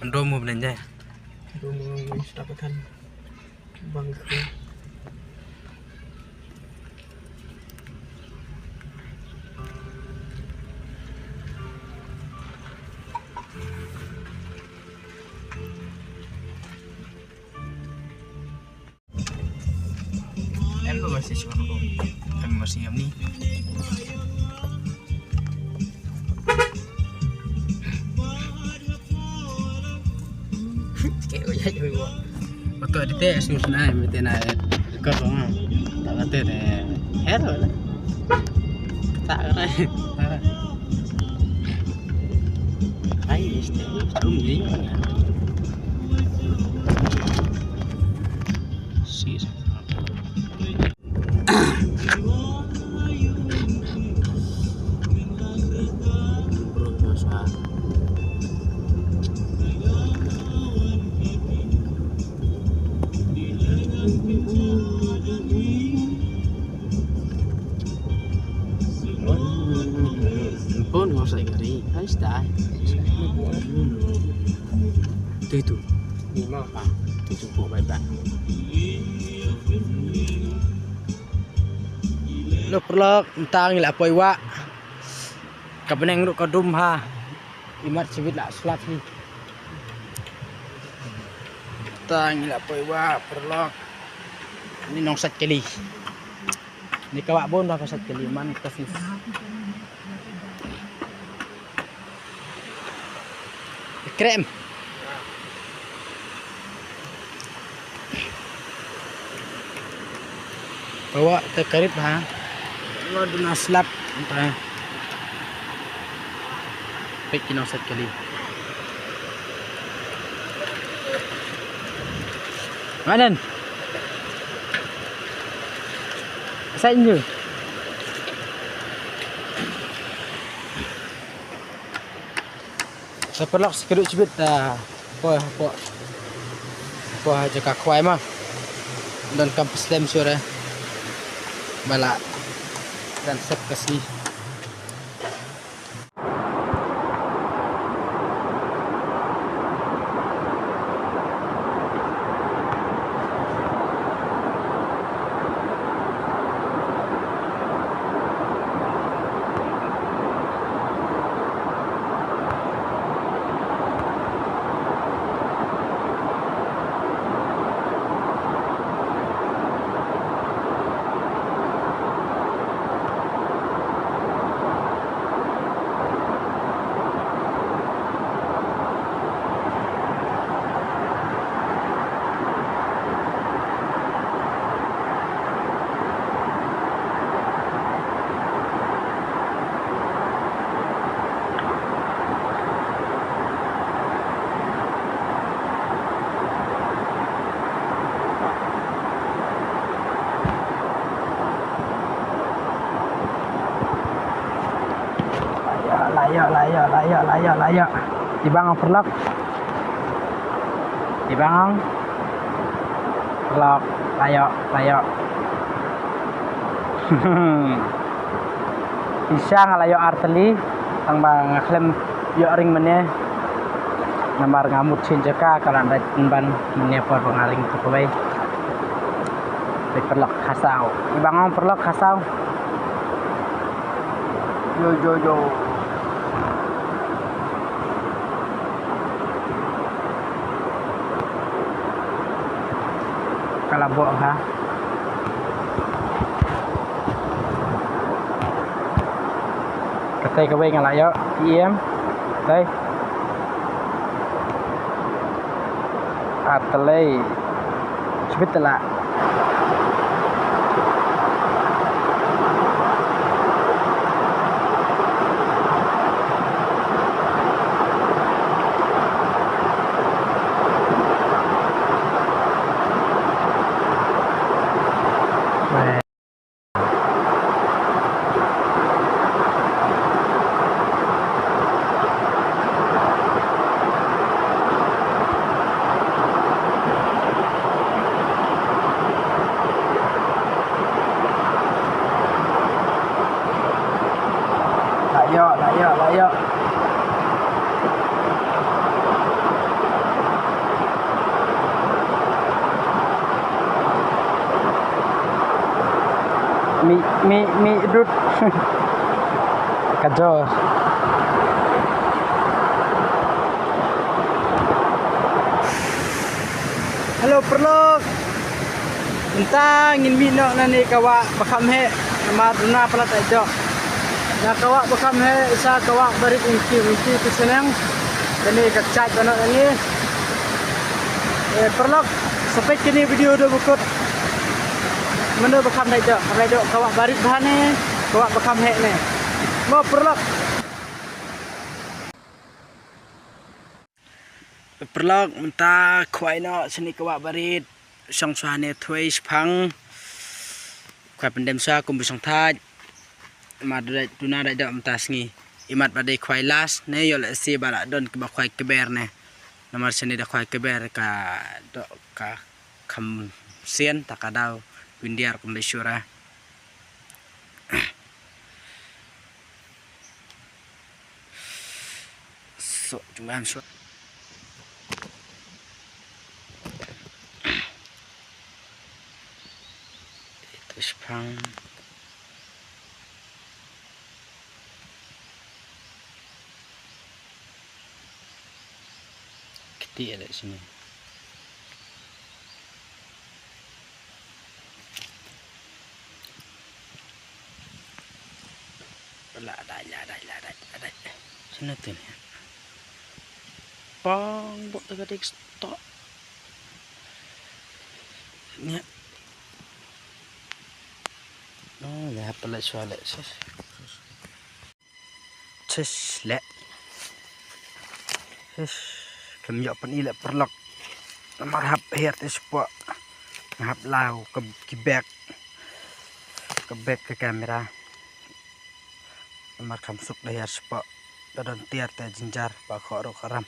Mendomu belanja. Domo dapatkan bangku. Em masih cuma kami masih ini. Kayak gue jadi gue. Betul di tes musnah betul na dekat rumah. Tak kata deh. Hero lah. Tak kena. Hai istri, rumah ni. Sih. Pun nggak usah ngeri, harus dah. Itu 5 apa? itu cukup baik-baik. Lo perlu tentang lah apa iwak. Kebeneng ruk kadum ha. Imat sibit lah selat ni. Tentang lah apa iwak perlu. Ini nongsat kali. Ni kawak bon dah kasat kali man kasih. Krem. Bawa terkarip ha. Waduh naslap entah. Pekin nongsat kali. Madan. Saya je. Saya perlu sekedut cibit dah. Apa jaga kuai mah. Dan kampus lem sore. Balak dan set kasih. Layak. Dibang perlak. Dibang. Perlak. Layak. Isang layak arteli. Tang bang klaim yo ring meneh. Nambar ngamut sinjaka kalan ban meneh por pengaring kepai. Perlak khasau. Dibang perlak khasau. Yo. Kalabok ha. Ketai kawai ngalayo PM. Đây. Atlay. Cibitla. mi dud kajor. Halo perlok. Entah ingin minok nani kawa bakam he nama duna pelat aja. Na kawa bakam he isa kawa bari unki kesenang. Dani kacak anak ini. Perlok sampai kini video udah bukut. Mana bakam aja. Kalau kawa bari bahan ni, kawa bakam he ni. Mau perlok. Perlok mentah kuai nak seni kawa barit. Song suhane thuai phang khoi pendem sa kum bisong thai ma dai tuna dai dam tas ngi imat badai khoi las ne yo la si bala don ke ba khoi keber ne nomor seni da khoi keber ka do ka kham sien takadau windiar kum lesura so cuma so Spang kecil ada sini. Ada. Sana tu ni. Pang buat terkedik stok. Ni. Oh, dah pelat soalan ses. Ses le. Ses kemjak pen ilak perlok. Nomor hap her te spot. Hap lau ke back ke kamera. Nomor kam suk dah spot. Dan tiar te jinjar ba khoro karam.